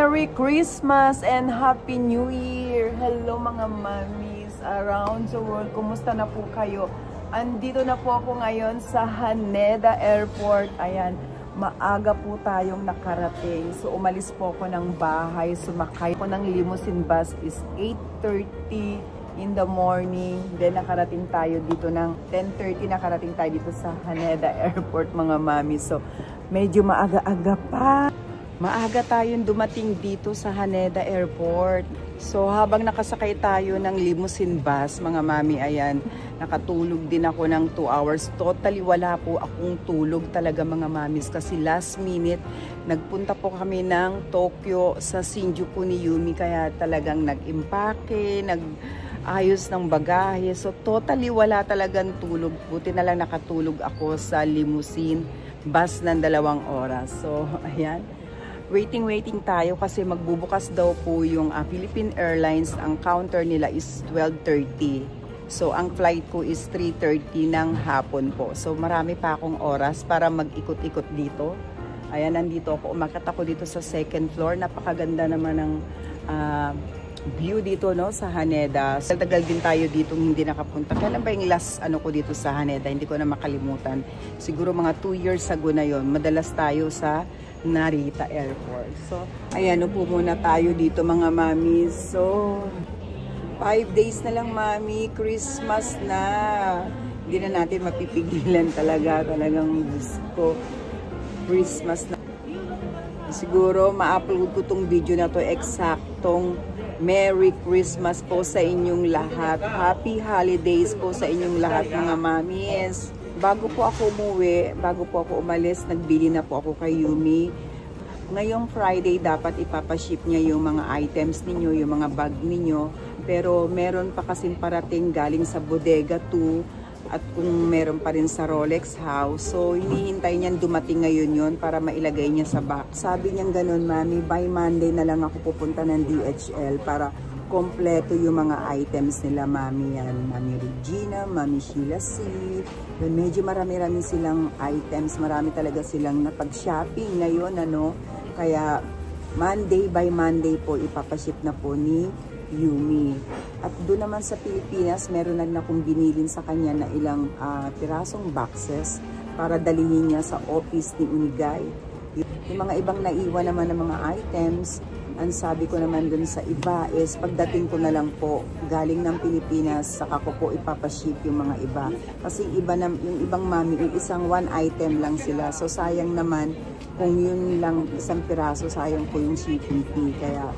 Merry Christmas and Happy New Year! Hello mga mommies around the world. Kumusta na po kayo? Andito na po ako ngayon sa Haneda Airport. Ayan, maaga po tayong nakarating. So umalis po ako ng bahay. Sumakay ko ng limousine bus is 8:30 in the morning. Then nakarating tayo dito ng 10:30. Nakarating tayo dito sa Haneda Airport mga mommies. So medyo maaga-aga pa. Maaga tayong dumating dito sa Haneda Airport. So habang nakasakay tayo ng limousine bus, mga mami, ayan, nakatulog din ako ng 2 hours. Totally wala po akong tulog talaga mga mamis kasi last minute nagpunta po kami ng Tokyo sa Shinjuku ni Yumi, kaya talagang nag-impake, nag-ayos ng bagahe. So totally wala talagang tulog. Buti na lang nakatulog ako sa limousine bus ng 2 oras. So ayan. Waiting tayo kasi magbubukas daw po yung Philippine Airlines. Ang counter nila is 12:30. So ang flight ko is 3:30 ng hapon po. So marami pa akong oras para mag-ikot-ikot dito. Ayan, nandito ako. Umakyat ako dito sa second floor. Napakaganda naman ng view dito, no, sa Haneda. So tagal din tayo dito hindi nakapunta. Kailan ba yung last ko dito sa Haneda? Hindi ko na makalimutan. Siguro mga 2 years ago na yon. Madalas tayo sa Narita Airport. So, ayan, upo muna tayo dito mga mami. So, 5 days na lang mami, Christmas na. Hindi na natin mapipigilan talaga. Talagang gusto, Christmas na. Siguro, ma-upload ko tong video na to eksaktong Merry Christmas po sa inyong lahat. Happy Holidays po sa inyong lahat mga mamis. Bago po ako umuwi, bago po ako umalis, nagbili na po ako kay Yumi. Ngayong Friday, dapat ipapaship niya yung mga items ninyo, yung mga bag ninyo. Pero meron pa kasing parating galing sa Bodega 2 at kung meron pa rin sa Rolex House. So, hinihintay niyan dumating ngayon yun para mailagay niya sa box. Sabi niyan ganun, mami, by Monday na lang ako pupunta ng DHL para kompleto yung mga items nila, mami. Yan, Mami Regina, Mami Sheila C. Yun, medyo marami-rami silang items. Marami talaga silang napag-shopping ngayon, ano. Kaya, Monday by Monday po, ipapaship na po ni Yumi. At doon naman sa Pilipinas, meron na akong binilin sa kanya na ilang pirasong boxes para dalihin niya sa office ni Unigay. Yung mga ibang naiwan naman ng mga items, ang sabi ko naman dun sa iba is pagdating ko na lang po galing ng Pilipinas, saka ko po ipapaship yung mga iba. Kasi yung ibang mami, yung isang 1 item lang sila. So sayang naman kung yun lang isang piraso, sayang po yung shipping fee. Kaya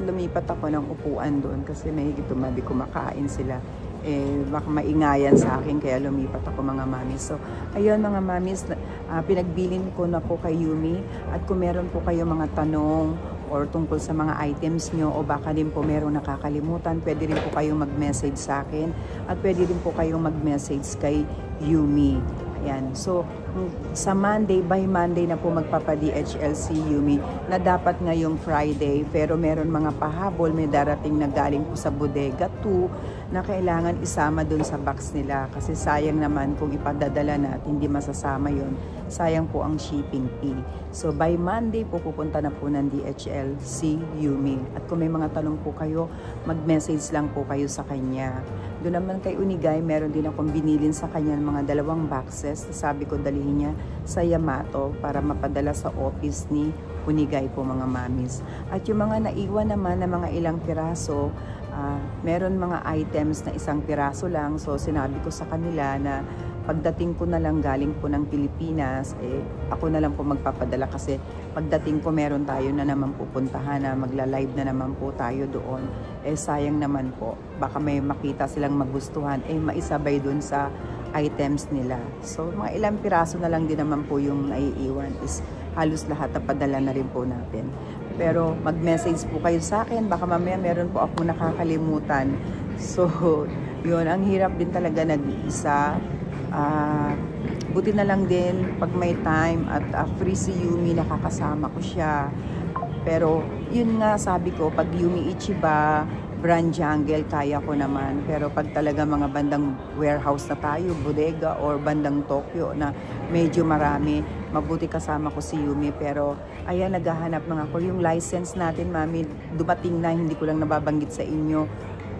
lumipat ako ng upuan doon kasi may tumabi kumakain sila. Baka maingayan sa akin, kaya lumipat ako mga mami. So, ayun mga mamis, pinagbilin ko na po kay Yumi. At kung meron po kayo mga tanong or tungkol sa mga items nyo o baka din po merong nakakalimutan, pwede rin po kayong mag-message sa akin at pwede rin po kayong mag-message kay Yumi. Ayan. So, sa Monday, by Monday na po magpapa-DHL si Yumi na dapat ngayong Friday, pero meron mga pahabol, may darating na galing po sa Bodega 2 na kailangan isama dun sa box nila kasi sayang naman kung ipadadala na at hindi masasama yon, sayang po ang shipping fee. So by Monday po pupunta na po ng DHL si Yumi. At kung may mga tanong po kayo, mag-message lang po kayo sa kanya. Doon naman kay Unigay, meron din akong binilin sa kanya ng mga 2 boxes. Sabi ko dalhin niya sa Yamato para mapadala sa office ni Unigay po mga mamis. At yung mga naiwan naman na mga ilang piraso, meron mga items na 1 piraso lang. So sinabi ko sa kanila na pagdating ko na lang galing po ng Pilipinas, ako na lang po magpapadala kasi pagdating ko meron tayo na naman pupuntahan na magla-live na naman po tayo doon. Sayang naman po, baka may makita silang magustuhan, maisabay doon sa items nila. So mga ilang piraso na lang din naman po yung naiiwan, is halos lahat na padala na rin po natin. Pero mag-message po kayo sa akin, baka mamaya meron po ako nakakalimutan. So yun, ang hirap din talaga nag-iisa. Buti na lang din pag may time at free si Yumi, nakakasama ko siya. Pero yun nga, sabi ko, pag Yumi Ichiba Brand Jungle, kaya ko naman. Pero pag talaga mga bandang warehouse na tayo, bodega or bandang Tokyo na medyo marami, mabuti kasama ko si Yumi. Pero ayan, naghahanap mga ako. Yung license natin, mami, dumating na, hindi ko lang nababanggit sa inyo.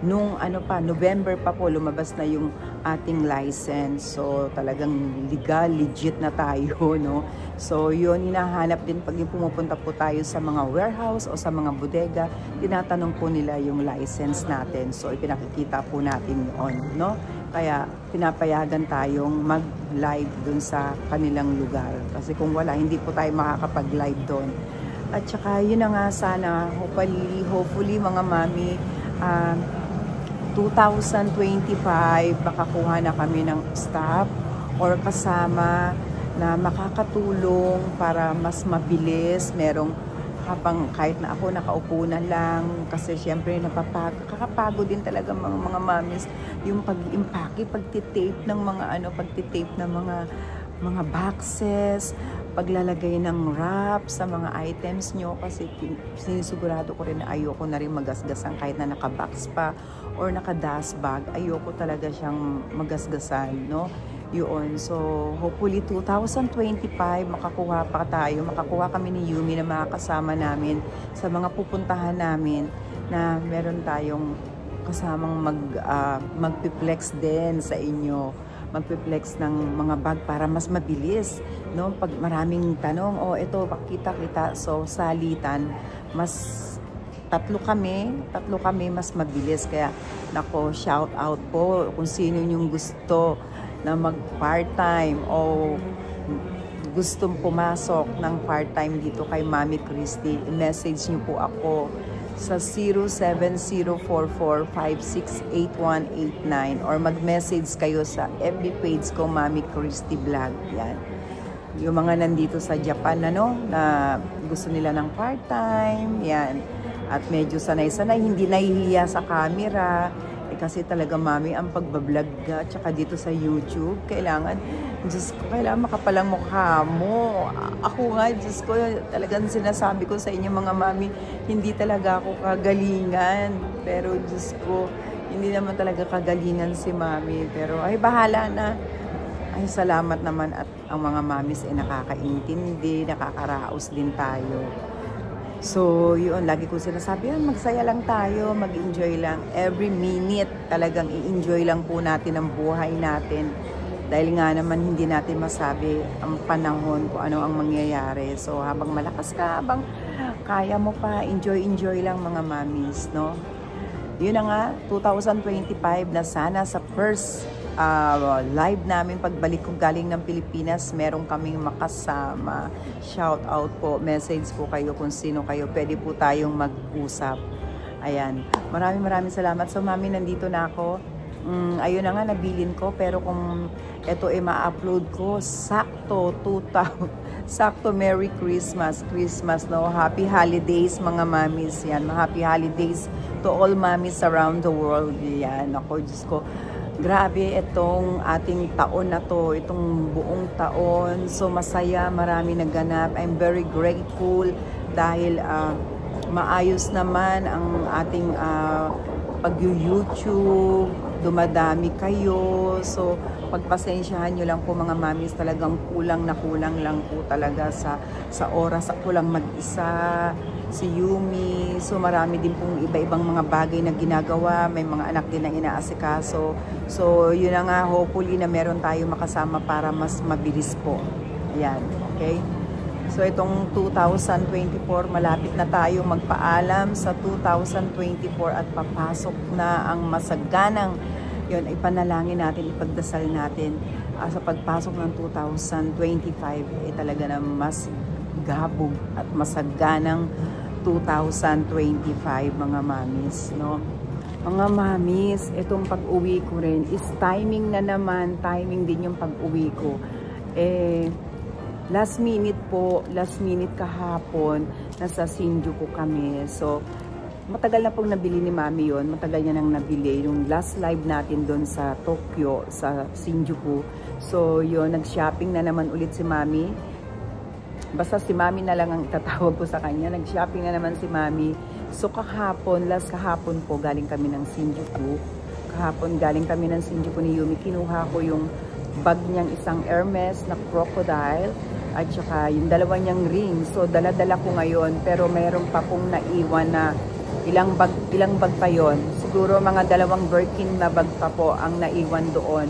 Nung November pa po, lumabas na yung ating license. So, talagang legal, legit na tayo, no? So, yun, hinahanap din pag yung pumupunta po tayo sa mga warehouse o sa mga bodega, tinatanong po nila yung license natin. So, ipinakikita po natin yun, no? Kaya, pinapayagan tayong mag-live dun sa kanilang lugar. Kasi kung wala, hindi po tayo makakapag-live dun. At saka, yun na nga sana, hopefully mga mami, 2025, makakuha na kami ng staff or kasama na makakatulong para mas mabilis. Merong habang kahit na ako nakaupo na lang kasi syempre kakapagod din talaga mga mamis yung pag-impake, pagtitape ng mga boxes, paglalagay ng wrap sa mga items nyo kasi sinisigurado ko rin na ayoko na rin magasgasan kahit na naka-box pa or naka-dust bag, ayoko talaga siyang magasgasan, no? Yun. So, hopefully 2025 makakuha kami ni Yumi na makakasama namin sa mga pupuntahan namin na meron tayong kasamang magpiplex din sa inyo. Magpiplex ng mga bag para mas mabilis, no? Pag maraming tanong, ito, kita. So, salitan, tatlo kami, mas mabilis. Kaya, nako, shout out po kung sino yung gusto na mag-part-time o gustong pumasok ng part-time dito kay Mami Christy, i-message niyo po ako sa 07044568189 or mag-message kayo sa FB page ko, Mami Christy Vlog. Yan. Yung mga nandito sa Japan na gusto nila ng part-time, yan. At medyo sanay-sanay, hindi nahihiya sa camera. Kasi talaga, mami, ang pagbablog tsaka dito sa YouTube, kailangan makapalang mukha mo. Ako nga, Diyos ko, talagang sinasabi ko sa inyo mga mami, hindi talaga ako kagalingan. Pero Diyos ko, hindi naman talaga kagalingan si mami. Pero ay, bahala na. Ay, salamat naman at ang mga mamis ay nakakaintindi, nakakaraos din tayo. So, yun, lagi ko sinasabi, magsaya lang tayo, mag-enjoy lang. Every minute, talagang i-enjoy lang po natin ang buhay natin. Dahil nga naman, hindi natin masabi ang panahon kung ano ang mangyayari. So, habang malakas ka, habang kaya mo pa, enjoy lang mga mamis, no? Yun na nga, 2025 na sana sa first live namin pagbalik ko galing ng Pilipinas, meron kaming makasama. Shout out po, message po kayo kung sino kayo, pwede po tayong mag-usap. Ayan, maraming salamat. So mami, nandito na ako. Ayun na nga, nabilin ko, pero kung ito ma-upload ko, sakto Merry Christmas, no? Happy holidays mga mamis, yan. Happy holidays to all mamis around the world, yan. Ako, Diyos ko, grabe itong ating taon na to, itong buong taon. So masaya, marami naganap. I'm very grateful dahil maayos naman ang ating pag-YouTube, dumadami kayo. So pagpasensyahan nyo lang po mga mamis, talagang kulang lang po talaga sa oras. Ako lang mag-isa, si Yumi. So marami din pong iba-ibang mga bagay na ginagawa, may mga anak din na inaasikaso. So yun na nga, hopefully na meron tayo makasama para mas mabilis po. Ayan, okay? So itong 2024, malapit na tayo magpaalam sa 2024 at papasok na ang masaganang, yun, ipanalangin natin, ipagdasal natin sa pagpasok ng 2025, talaga na mas gabog at masaganang 2025 mga mamis, no? Mga mamis, itong pag-uwi ko rin is timing na naman, timing din yung pag-uwi ko. Last minute kahapon, nasa Shinjuku kami. So, matagal na pong nabili ni mami yon, matagal niya nang nabili. Yung last live natin doon sa Tokyo, sa Shinjuku. So, yun, nag-shopping na naman ulit si mami. Basta si mami na lang ang itatawag ko sa kanya. Nag-shopping na naman si mami. So last kahapon po, galing kami ng Shinjuku. Kahapon galing kami ng Shinjuku ni Yumi. Kinuha ko yung bag niyang isang Hermes na crocodile at saka yung dalawa niyang ring. So dala-dala ko ngayon, pero mayroon pa pong naiwan na ilang bag pa yon. Siguro mga 2 Birkin na bag pa po ang naiwan doon.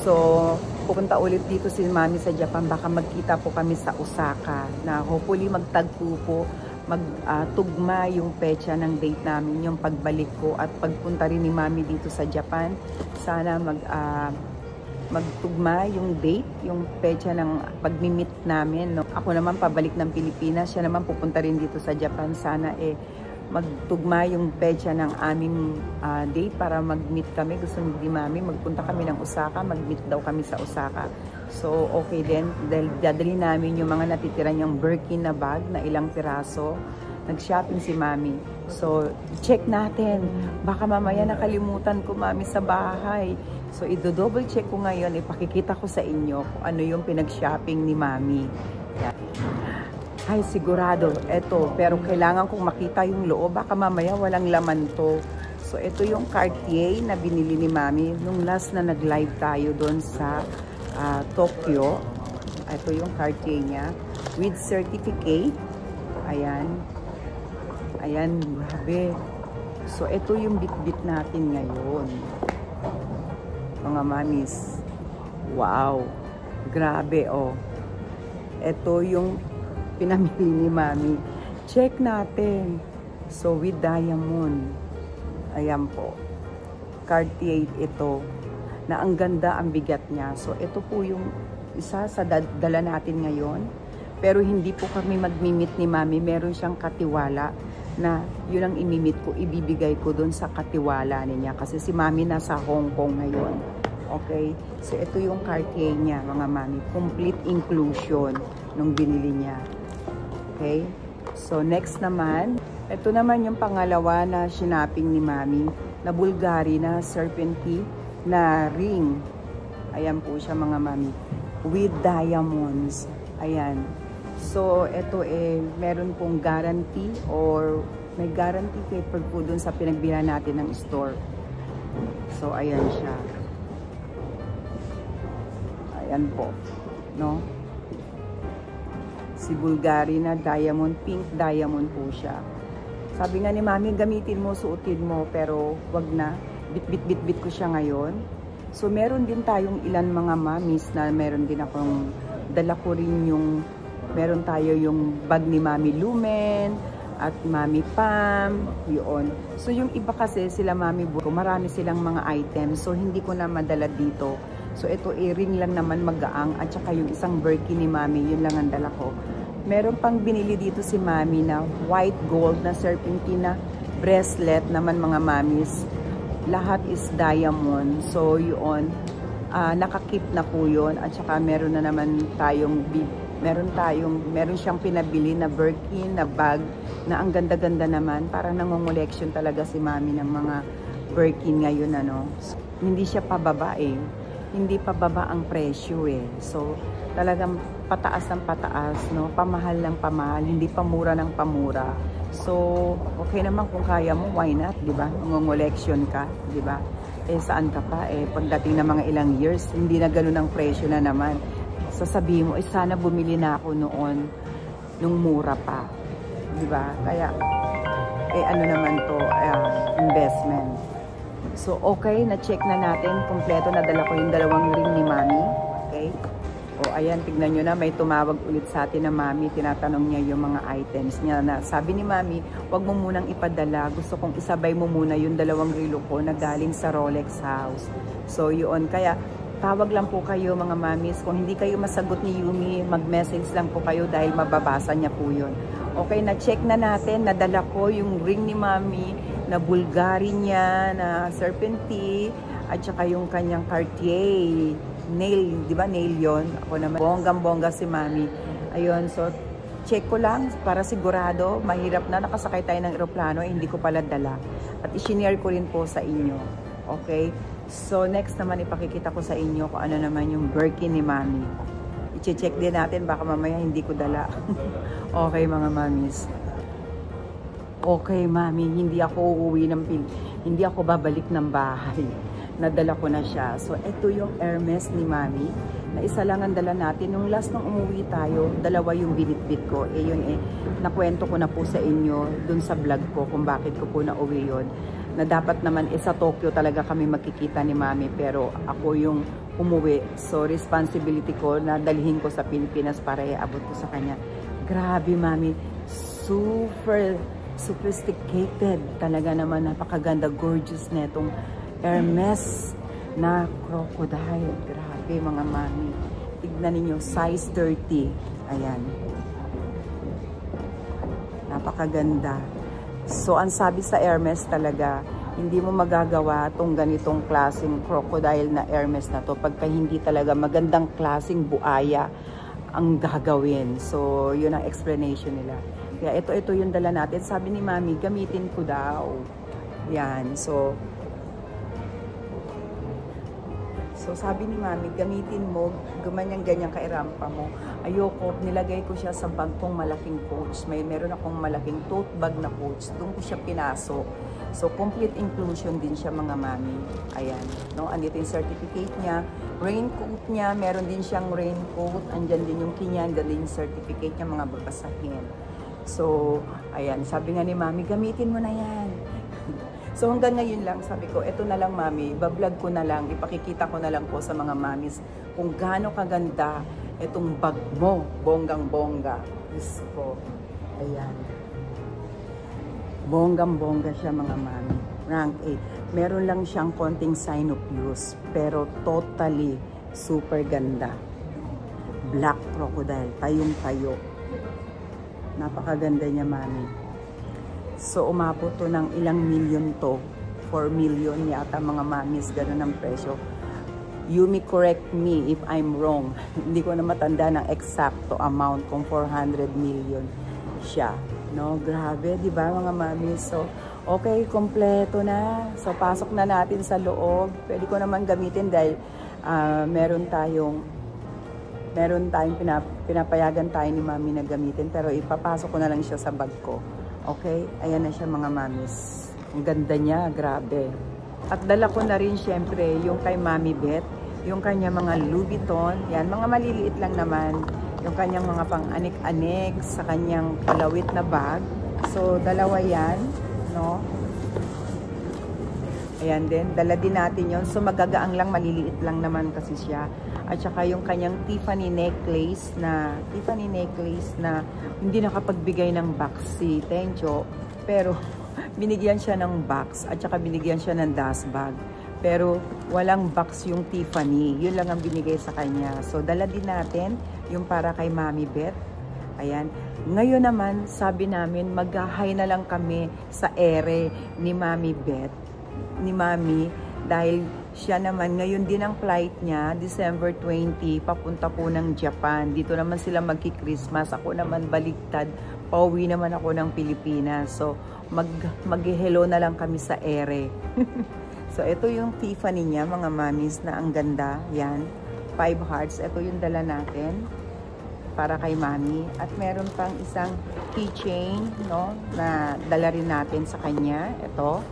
So pupunta ulit dito si Mami sa Japan. Baka magkita po kami sa Osaka na hopefully magtagpo po, magtugma yung petsa ng date namin, yung pagbalik ko at pagpunta rin ni Mami dito sa Japan. Sana magtugma yung date, yung petsa ng pagmi-meet namin. No? Ako naman pabalik ng Pilipinas, siya naman pupunta rin dito sa Japan. Sana magtugma yung petsa ng aming date para mag-meet kami. Gusto ni Mami, magpunta kami ng Osaka, mag-meet daw kami sa Osaka. So okay din, dahil dadali namin yung mga natitira niyang Birkin na bag na ilang piraso. Nag-shopping si Mami. So check natin, baka mamaya nakalimutan ko Mami sa bahay. So i-double check ko ngayon, ipakikita ko sa inyo kung ano yung pinag-shopping ni Mami. Yan. Ay, sigurado, eto, pero kailangan kong makita yung loob, baka mamaya walang laman to. So, ito yung Cartier na binili ni Mami nung last na nag-live tayo doon sa Tokyo. Ito yung Cartier niya, with certificate. Ayan. Ayan, grabe. So, ito yung bit-bit natin ngayon. Mga mamis. Wow. Grabe, oh. Ito yung pinamili ni Mami. Check natin. So, with diamond. Ayan po. Cartier ito. Na ang ganda, ang bigat niya. So, ito po yung isa sa dala natin ngayon. Pero hindi po kami mag-meet ni Mami. Meron siyang katiwala na yun ang imimit ko. Ibibigay ko dun sa katiwala niya. Kasi si Mami nasa Hong Kong ngayon. Okay? So, ito yung Cartier niya, mga Mami. Complete inclusion nung binili niya. Okay? So, next naman, ito naman yung pangalawa na shopping ni Mami na Bulgari na serpentine na ring. Ayan po siya mga Mami. With diamonds. Ayan. So, ito meron pong guarantee or may guarantee paper po dun sa pinagbila natin ng store. So, ayan siya. Ayan po. No? Si Bulgari na diamond, pink diamond po siya. Sabi nga ni Mami, gamitin mo, suotin mo, pero wag na. Bit ko siya ngayon. So, meron din tayong ilan mga mamis na meron din akong, dala ko rin yung, meron tayo yung bag ni Mami Lumen at Mami Pam, yun. So, yung iba kasi sila Mami Buko, marami silang mga items, so hindi ko na madala dito. So, ito ring lang naman magaang at saka yung isang Birkin ni Mami, yun lang ang dala ko. Meron pang binili dito si Mami na white gold na serpentine na bracelet naman mga mamis. Lahat is diamond. So, yun, nakakip na po yun. At saka meron na naman tayong, meron siyang pinabili na Birkin na bag na ang ganda-ganda naman. Parang nangungoleksyon talaga si Mami ng mga Birkin ngayon, ano. So, hindi siya pababa hindi pa baba ang presyo So, talagang pataas ng pataas, no? Pamahal ng pamahal, hindi pamura ng pamura. So, okay naman kung kaya mo, why not, di ba? Ngongoleksyon ka, di ba? Saan ka pa? Pagdating ng mga ilang years, hindi na ganun ang presyo na naman. Sasabihin mo, sana bumili na ako noon, nung mura pa. Di ba? Kaya, ano naman to, investment. So, okay, na-check na natin. Kompleto, nadala ko yung 2 ring ni Mami. Okay? O, ayan, tignan nyo na, may tumawag ulit sa atin na Mami. Tinatanong niya yung mga items niya na sabi ni Mami, wag mo munang ipadala. Gusto kong isabay mo muna yung 2 relo ko na galing sa Rolex house. So, yun. Kaya, tawag lang po kayo mga mamis. Kung hindi kayo masagot ni Yumi, mag-message lang po kayo dahil mababasa niya po yun. Okay, na-check na natin. Nadala ko yung ring ni Mami na Bulgari niya, na serpentine, at saka yung kanyang Cartier nail, di ba nail yon? Ako naman, bonggang-bongga si Mami. Ayun, so check ko lang para sigurado, mahirap na nakasakay tayo ng eroplano, hindi ko pala dala. At i-share ko rin po sa inyo. Okay? So next naman ipakikita ko sa inyo kung ano naman yung Birkin ni Mami. I-check din natin, baka mamaya hindi ko dala. Okay mga mamis. okay, mami, hindi ako uuwi hindi ako babalik ng bahay. Nadala ko na siya. So, ito yung Hermes ni mami, na isa lang ang dala natin. Nung last nung umuwi tayo, dalawa yung binitbit ko. Yun nakwento ko na po sa inyo dun sa vlog ko kung bakit ko po nauwi yun. Na dapat naman sa Tokyo talaga kami magkikita ni mami, pero ako yung umuwi. So, responsibility ko na dalhin ko sa Pilipinas para iabot ko sa kanya. Grabe, mami. Super sophisticated. Talaga naman, napakaganda, gorgeous netong Hermes na crocodile. Grabe, mga mami. Tignan ninyo, size 30. Ayan. Napakaganda. So, ang sabi sa Hermes talaga, hindi mo magagawa itong ganitong klaseng crocodile na Hermes na to pagka hindi talaga magandang klaseng buaya ang gagawin. So, yun ang explanation nila. Kaya ito yung dala natin. Sabi ni mami, gamitin ko daw. Yan. So sabi ni mami, gamitin mo, ganyan kairampa mo. Ayoko, nilagay ko siya sa bag kong malaking pouch. Meron akong malaking tote bag na pouch. Doon ko siya pinasok. So, complete inclusion din siya, mga mami. Ayan. No? Andito yung certificate niya. Raincoat niya. Meron din siyang raincoat. Andyan din yung kanya. Andyan din yung certificate niya, mga babasahin. So, ayan. Sabi nga ni mami, gamitin mo na yan. So, hanggang ngayon lang, sabi ko, eto na lang, mami. Bablog ko na lang. Ipakikita ko na lang po sa mga mamis kung gaano kaganda itong bag mo. Bonggang-bongga. Diyos ko. Ayan. Bonggang-bongga siya, mga mami. Rank 8. Meron lang siyang konting sign of use, pero totally super ganda. Black crocodile. Tayong-tayo. Napakaganda niya, mami. So, umabot to ng ilang million to. 4 million yata, mga mamis. Ganun ang presyo. Yumi, correct me if I'm wrong. Hindi ko na matanda ng exacto amount kung 400 million siya. No, grabe, di ba, mga mamis? So, okay, kompleto na. So, pasok na natin sa loob. Pwede ko naman gamitin dahil meron tayong pinapayagan tayo ni mami na gamitin. Pero ipapasok ko na lang siya sa bag ko. Okay? Ayan na siya, mga mamis. Ang ganda niya, grabe. At dala ko na rin syempre yung kay Mami Beth, yung kanya mga Louis Vuitton. Yan, mga maliliit lang naman. Yung kanyang mga pang-anik-anik sa kanyang palawit na bag. So, dalawa yan, no? Ayan din, dala din natin yon. So, magagaang lang, maliliit lang naman kasi siya. At saka yung kanyang Tiffany necklace na hindi nakapagbigay ng box si Tencho. Pero, binigyan siya ng box at saka binigyan siya ng dust bag. Pero, walang box yung Tiffany. Yun lang ang binigay sa kanya. So, dala din natin yung para kay Mami Beth. Ayan. Ngayon naman, sabi namin, mag-hi na lang kami sa ere ni Mami Beth. Ni Mami, dahil siya naman, ngayon din ang flight niya, December 20, papunta po ng Japan. Dito naman sila magki-Christmas. Ako naman baliktad. Pauwi naman ako ng Pilipinas. So, mag-hello na lang kami sa ere. So, ito yung Tiffany niya, mga mamis, na ang ganda. Yan. 5 hearts. Ito yung dala natin para kay mami. At meron pang isang keychain, no, na dala rin natin sa kanya. Ito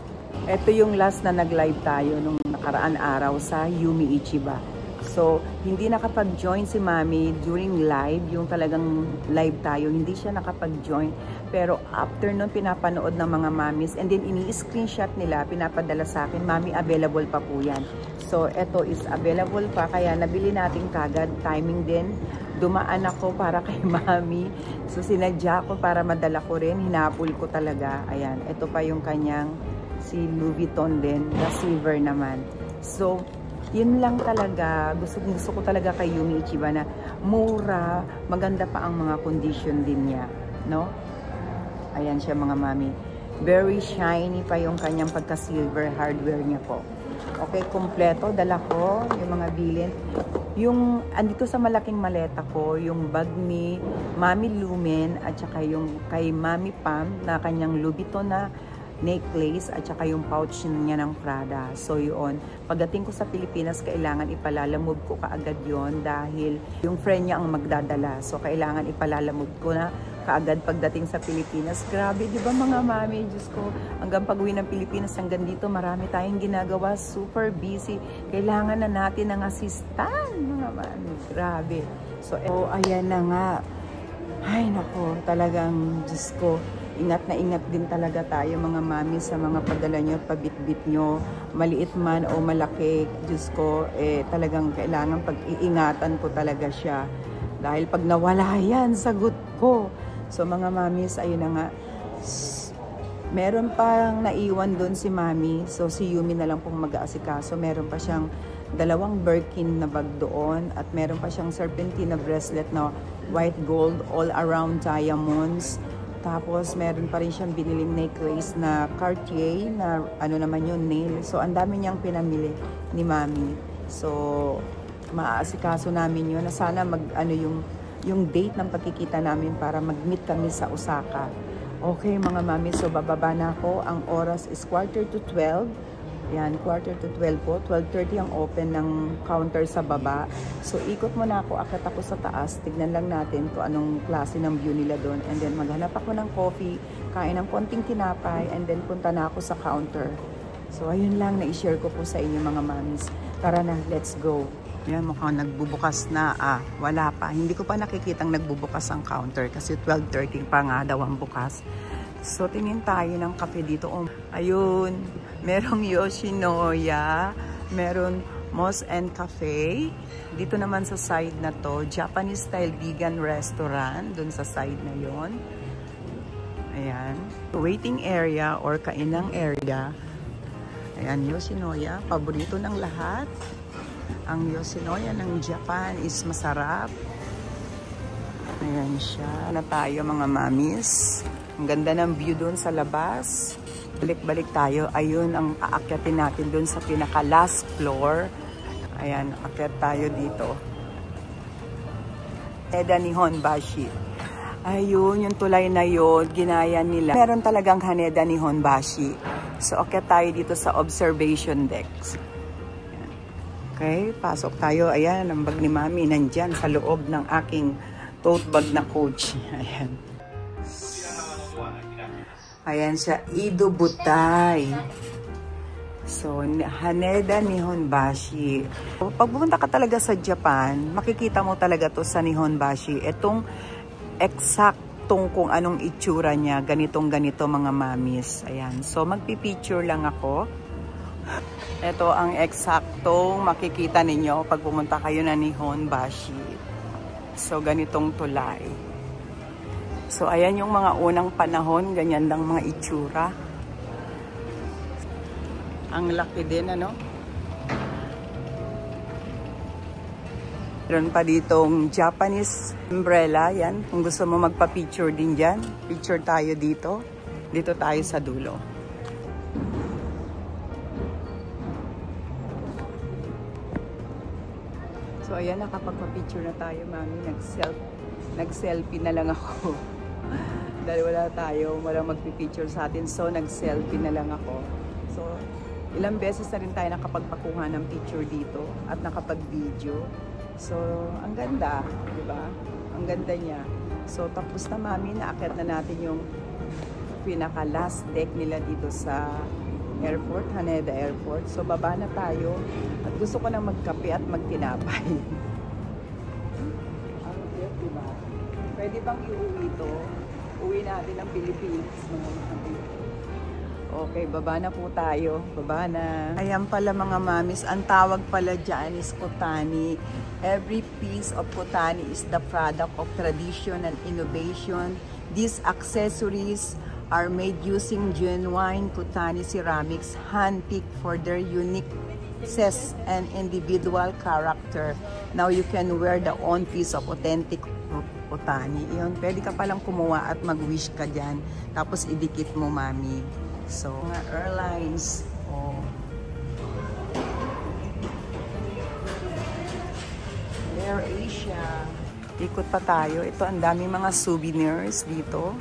yung last na nag-live tayo nung nakaraan araw sa Yumi Ichiba. So, hindi nakapag-join si mami during live, yung talagang live tayo. Hindi siya nakapag-join. Pero after nun, pinapanood ng mga mamis. And then, ini-screenshot nila, pinapadala sa akin. Mami, available pa po yan. So, ito is available pa. Kaya, nabili natin kagad. Timing din. Dumaan ako para kay mami. So, sinadya ko para madala ko rin. Hinapol ko talaga. Ayan. Ito pa yung kanyang si Louis Vuitton din. Receiver naman. So, yun lang talaga. Gusto ko talaga kay Yumi Ichiba na mura. Maganda pa ang mga condition din niya. No? Ayan siya, mga mami. Very shiny pa yung kanyang pagka-silver hardware niya po. Okay, kompleto. Dala ko yung mga bilin. Yung, andito sa malaking maleta ko, yung bag ni Mami Lumen at saka yung kay Mami Pam na kanyang Louis Vuitton na necklace at saka yung pouch niya ng Prada. So yun, pagdating ko sa Pilipinas, kailangan ipalalamove ko kaagad yon dahil yung friend niya ang magdadala. So kailangan ipalalamove ko na kaagad pagdating sa Pilipinas. Grabe, di ba mga mami? Diyos ko, hanggang pag-uwi ng Pilipinas, hanggang dito, marami tayong ginagawa. Super busy. Kailangan na natin ng assistant, mga mami. Grabe. So, ayan na nga. Ay, nako, talagang, Diyos ko, ingat na ingat din talaga tayo mga mami sa mga padala nyo, pabitbit nyo, maliit man o malaki, Diyos ko, talagang kailangan pag-iingatan ko talaga siya. Dahil pag nawala yan, sagot ko. So mga mamis, ayun na nga, meron parang naiwan doon si mami, so si Yumi na lang pong mag-aasikaso. Meron pa siyang 2 Birkin na bag doon at meron pa siyang serpentina bracelet na white gold, all around diamonds. Tapos, meron pa rin siyang biniling necklace na Cartier na ano naman yun, nail. So, ang dami niyang pinamili ni Mami. So, maaasikaso namin yun na sana yung date ng pagkikita namin para mag-meet kami sa Osaka. Okay, mga Mami. So, bababa na ako. Ang oras is 11:45. Yan, 11:45 po. 12:30 ang open ng counter sa baba. So, ikot muna ako, akit ako sa taas. Tignan lang natin kung anong klase ng view nila doon. And then, maghanap ako ng coffee, kain ng konting tinapay, and then punta na ako sa counter. So, ayun lang na i-share ko po sa inyo mga mamis. Tara na, let's go. Yan, mukhang nagbubukas na. Wala pa. Hindi ko pa nakikitang nagbubukas ang counter kasi 12:30 pa nga daw ang bukas. So, tingin tayo ng kape dito. Ayun, merong Yoshinoya, meron Moss and Cafe. Dito naman sa side na to, Japanese style vegan restaurant, dun sa side na yon. Ayan, waiting area or kainang area. Ayan, Yoshinoya, paborito ng lahat. Ang Yoshinoya ng Japan is masarap. Ayan siya. Na tayo mga mamis. Ang ganda ng view doon sa labas. Balik-balik tayo. Ayun ang aakyatin natin doon sa pinaka last floor. Ayan, aakyat tayo dito. Haneda Nihonbashi. Ayun, yung tulay na yun, ginaya nila. Meron talagang Haneda Nihonbashi. So, aakyat tayo dito sa observation decks. Ayan. Okay, pasok tayo. Ayan, ang bag ni Mami nandyan sa loob ng aking tote bag na Coach. Ayan. Ayan siya, Ido Butay. So, Haneda Nihonbashi. Pag pumunta ka talaga sa Japan, makikita mo talaga to sa Nihonbashi. Itong eksaktong kung anong itsura niya, ganitong-ganito mga mamis. Ayan. So, magpipicture lang ako. Ito ang eksaktong makikita ninyo pag pumunta kayo na Nihonbashi. So, ganitong tulay. So, ayan yung mga unang panahon. Ganyan lang mga itsura. Ang laki din, ano? Meron pa ditong Japanese umbrella. Yan. Kung gusto mo magpa-picture din dyan, picture tayo dito. Dito tayo sa dulo. So, ayan. Nakapagpa-picture na tayo, Mami. Nag-selfie na lang ako. Dahil walang magpipicture sa atin. So, nag-selfie na lang ako. So, ilang beses na rin tayo nakapagpakuha ng picture dito at nakapag-video. So, ang ganda, di ba? Ang ganda niya. So, tapos na Mami, naakyat na natin yung pinaka-last deck nila dito sa airport, Haneda Airport. So, baba na tayo at gusto ko nang magkape at magtinapay. Diba? Pwede bang iuwi ito? Uwi natin ang Pilipinas. Okay, baba na po tayo. Baba na. Ayan pala mga mamis, ang tawag pala dyan is kotani. Every piece of kotani is the product of tradition and innovation. These accessories are made using genuine kotani ceramics, hand-picked for their uniqueness and individual character. Now you can wear the own piece of authentic kotani. Yun, pwede ka palang kumuha at mag-wish ka dyan. Tapos idikit mo, Mami. So, mga airlines. Oh. Air Asia. Ikot pa tayo. Ito, ang daming mga souvenirs dito.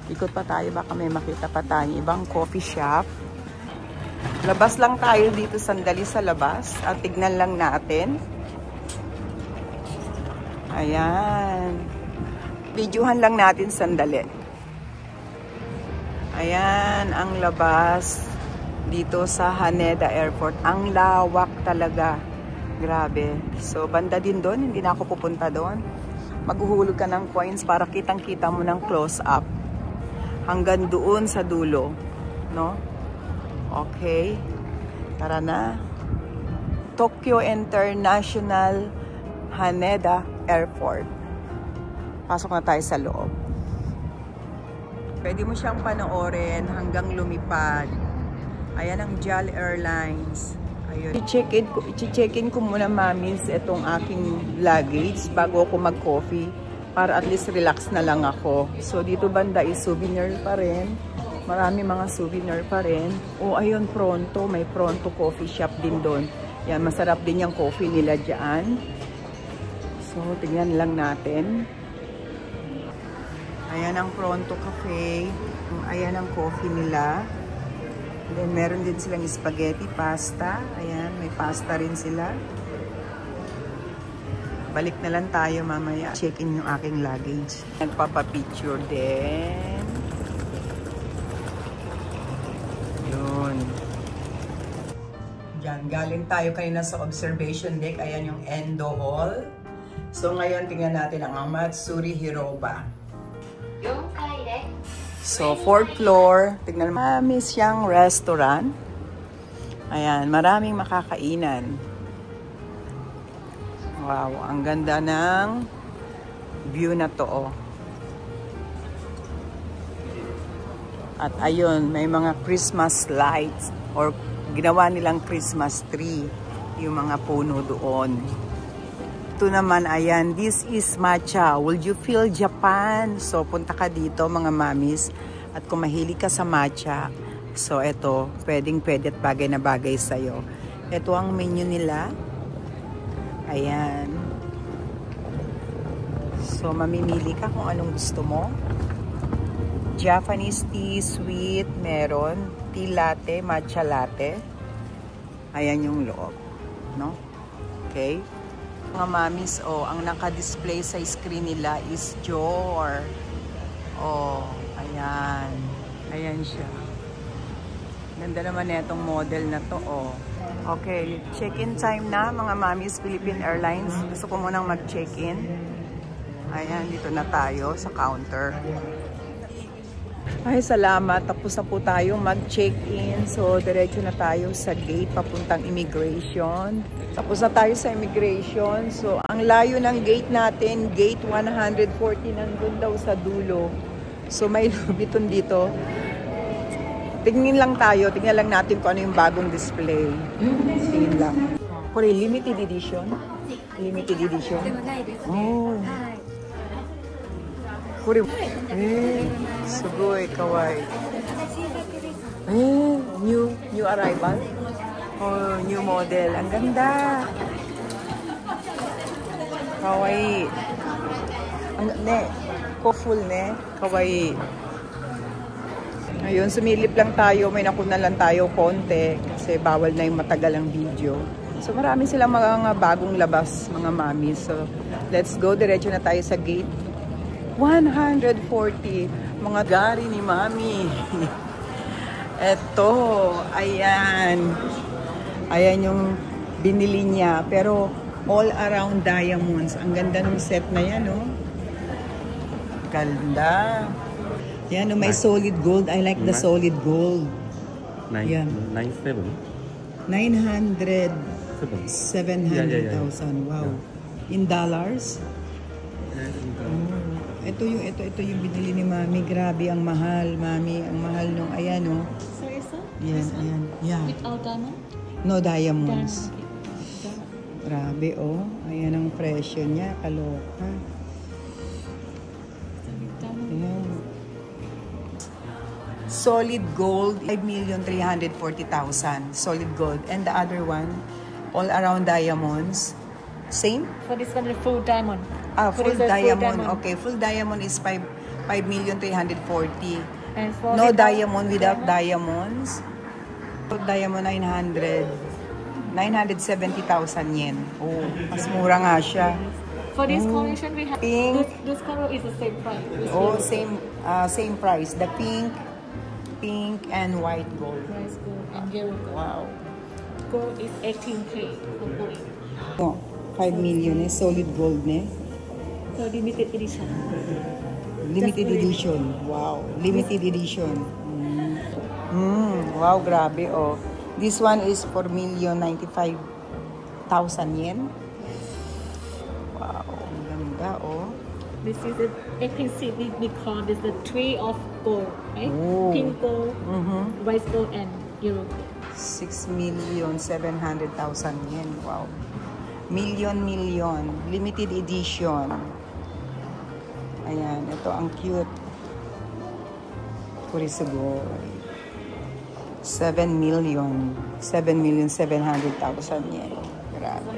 Ikot pa tayo. Baka may makita pa tayo. Ibang coffee shop. Labas lang tayo dito sandali sa labas. At tignan lang natin. Ayan. Videohan lang natin sandali. Ayan ang labas dito sa Haneda Airport. Ang lawak talaga. Grabe. So, banda din doon. Hindi na ako pupunta doon. Maghuhulog ka ng coins para kitang-kita mo ng close-up. Hanggang doon sa dulo. No? Okay. Tara na. Tokyo International Haneda Airport. Pasok na tayo sa loob. Pwede mo siyang panoorin hanggang lumipad. Ayan ang JAL Airlines. Ayun. I-check-in ko muna, mamis, itong aking luggage bago ako mag-coffee. Para at least relax na lang ako. So, dito banda is souvenir pa rin. Marami mga souvenir pa rin. O, ayun, Pronto. May Pronto coffee shop din doon. Yan, masarap din yung coffee nila dyan. So, tingnan lang natin. Ayan ang Pronto Cafe. Ayan ang coffee nila. Then, meron din silang spaghetti, pasta. Ayan, may pasta rin sila. Balik na lang tayo mamaya. Check-in yung aking luggage. Nagpapapicture din. Yun. Diyan, galing tayo kanina sa observation deck. Ayan yung Endo Hall. So, ngayon, tingnan natin ang Matsuri Hiroba. So, 4th floor. Tignan mo. Marami siyang restaurant. Ayan, maraming makakainan. Wow, ang ganda ng view na to. Oh. At ayun, may mga Christmas lights or ginawa nilang Christmas tree. Yung mga puno doon. Ito naman, ayan, this is matcha. Will you feel Japan? So, punta ka dito, mga mamis. At kung mahilig ka sa matcha, so, ito, pwedeng-pwede at bagay na bagay sa'yo. Ito ang menu nila. Ayan. So, mamimili ka kung anong gusto mo. Japanese tea, sweet, meron. Tea latte, matcha latte. Ayan yung loob. No? Okay? Mga mamis, oh, ang naka-display sa screen nila is Dior. Oh, ayan. Ayan siya. Ganda naman itong model na to, oh. Okay, check-in time na, mga mamis, Philippine Airlines. Gusto ko munang mag-check-in. Ayan, dito na tayo sa counter. Ay, salamat. Tapos na po tayo mag-check-in. So, diretso na tayo sa gate papuntang immigration. Tapos na tayo sa immigration. So, ang layo ng gate natin, gate 140, nandun daw sa dulo. So, may lubiton dito. Tingin lang tayo. Tingnan lang natin kung ano yung bagong display. Tingin lang. Kore, limited edition? Limited edition? Oh. Kore, sugoi, kawaii. New arrival? Oh, new model. Ang ganda. Kawaii. Ne, full ne, kawaii. Ayun, sumilip lang tayo. May nakunan lang tayo konti. Kasi bawal na yung matagal ang video. So, marami silang mga bagong labas, mga mami. So, let's go. Diretso na tayo sa gate 140. Mga gari ni mami. Eto. Ayan. Ayan yung binili niya. Pero, all around diamonds. Ang ganda ng set na yan, no? Ganda. Yan, no, may solid gold. I like the solid gold. 97. 700,000. Wow. In dollars? Ito yung binili ni Mami. Grabe, ang mahal, Mami. Ang mahal nung, ayan, no? Sorry, sir? Yan, ayan. Yeah. Without diamond? No diamonds. Diamond. Grabe, oh. Ayan ang presyo niya. Kaloka. Ayan. Solid gold, 5,340,000. Solid gold. And the other one, all around diamonds. Same? For this one, full diamond. Ah, For full this, diamond. Okay, full diamond is 5,340,000. And for No without diamond without diamonds. Full diamond 970,000 yen. Oh, mas mura nga siya. For this collection, we have Pink. this color is the same price. Oh, same price. The pink and white gold. Rice gold and yellow gold. Wow. Gold is 18K for gold. Oh, 5 million eh. Solid gold ne. So limited edition. Limited edition. Wow. Limited edition. Wow, grabe oh. This one is 4,095,000 yen. Wow, ang ganda oh. This is a APC we call this the tree of gold, right? Oh. Pink gold, rice gold, and yellow gold. 6,700,000 yen. Wow. Million. Limited edition. Ayan, ito ang cute. Kurisugo. 7,700,000 yen. Grabe.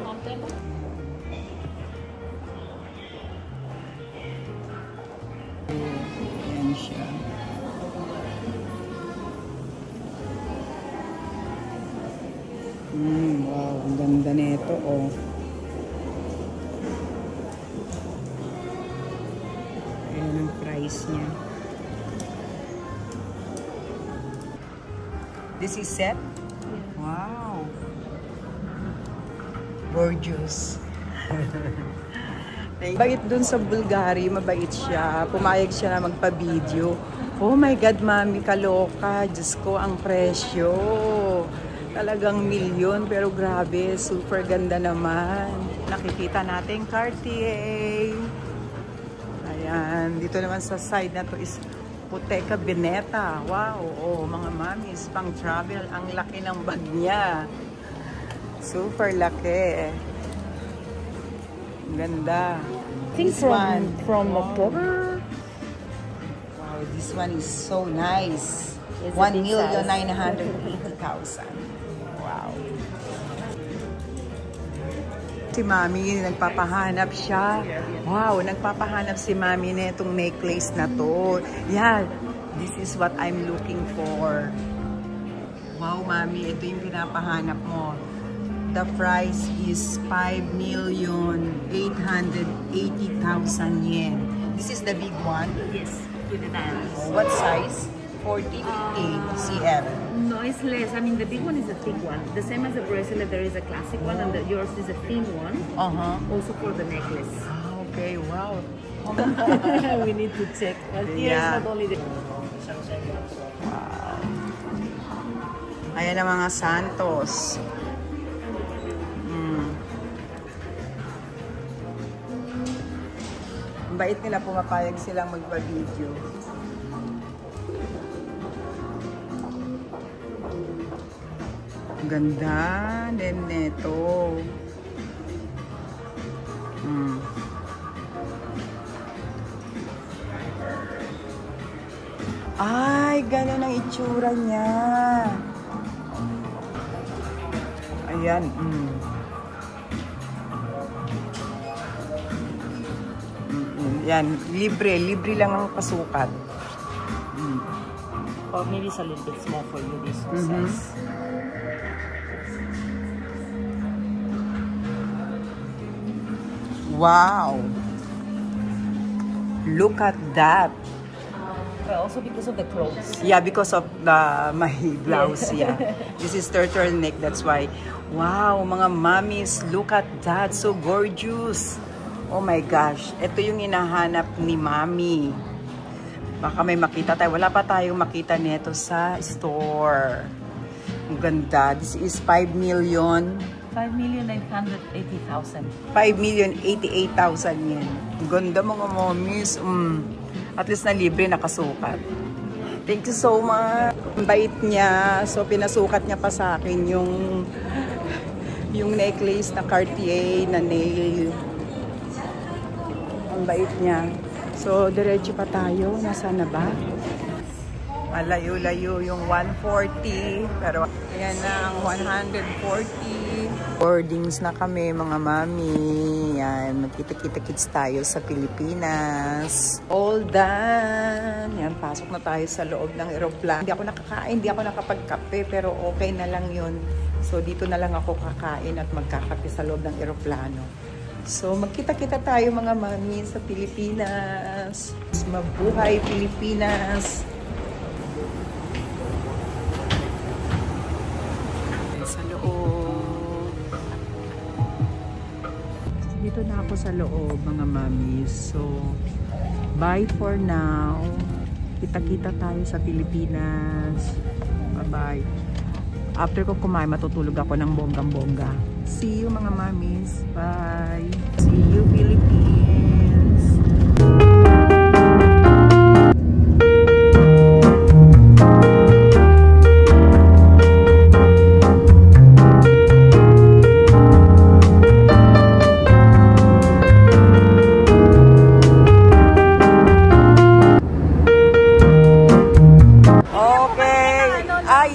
Ayan siya. Wow, ang ganda nito oh. Ayan ang price niya. This is set? Wow. Gorgeous. Mabait dun sa Bulgari, mabait siya. Pumayag siya na magpa-video. Oh my God, mami, kaloka. Diyos ko, ang presyo. Talagang milyon, pero grabe, super ganda naman. Nakikita natin Cartier. Ayan, dito naman sa side na to is Bottega Veneta. Wow, oh, mga mamis, pang travel. Ang laki ng bag niya. Super laki. Ganda. Think This one from October. Wow, this one is so nice. It's a big 1,980,000. Wow. Si Mami, nagpapahanap siya. Wow, nagpapahanap si Mami nitong necklace na to. Yeah, this is what I'm looking for. Wow, Mami, ito yung pinapahanap mo. The price is 5,880,000 yen. This is the big one? Yes, with the diamonds. What size? 40, 50 cm. No, it's less. I mean, the big one is a thick one. The same as the bracelet, there is a classic one, and yours is a thin one. Also for the necklace. Ah, okay, wow. We need to check. But here Yeah. is not only the... Wow. Ayan ang mga Santos. Ang bait nila, pumapayag silang magpa-video. Ganda din nito. Ay, gano'n ang itsura niya. Ayan. Yan, libre lang ang pasukat. Or maybe it's a little bit small for you, this size. Wow! Look at that. Well, also because of the clothes. Yeah, because of my blouse. Yeah. This is turtleneck, that's why. Wow, mga mommies, look at that. So gorgeous. Oh my gosh. Ito yung hinahanap ni Mami. Baka may makita tayo. Wala pa tayong makita nito sa store. Ang ganda. This is 5,980,000. 5,088,000 yen. Ang ganda mga mommies. At least na libre nakasukat. Thank you so much. Ang bait niya. So pinasukat niya pa sa akin yung necklace na Cartier na nail. Ang bait niya. So diretso pa tayo. Nasaan na ba? Malayo-layo yung 140. Pero ayan na ang 140. Boardings na kami mga mami. Yan, magkita-kita-kits tayo sa Pilipinas. All done. Yan, pasok na tayo sa loob ng aeroplano. Hindi ako nakakain, hindi ako nakapagkape, pero okay na lang yun. So dito na lang ako kakain at magkakape sa loob ng aeroplano. So, magkita-kita tayo mga mami sa Pilipinas. Mabuhay Pilipinas! Sa loob. Dito na ako sa loob mga mami. So, bye for now. Kita-kita tayo sa Pilipinas. Bye-bye. After ko kumain, matutulog ako ng bonggang-bongga. See you mga mamis. Bye. See you Philippines.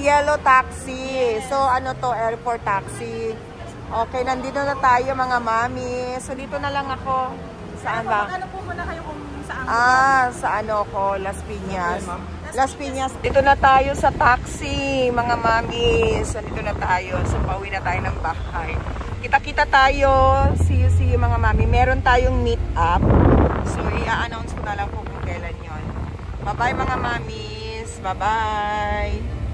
Yellow taxi. So, ano to? Airport taxi. Okay, nandito na tayo mga mami. So, dito na lang ako. Saan ba? Ano po muna kayo kung saan? Sa ano ko? Las Piñas. Las Piñas. Dito na tayo sa taxi, mga mami. So, dito na tayo. So, pauwi na tayo ng bahay. Kita-kita tayo. See you mga mami. Meron tayong meet up. So, i-announce ko na lang po kung kailan yun. Bye-bye mga mamis. Bye-bye.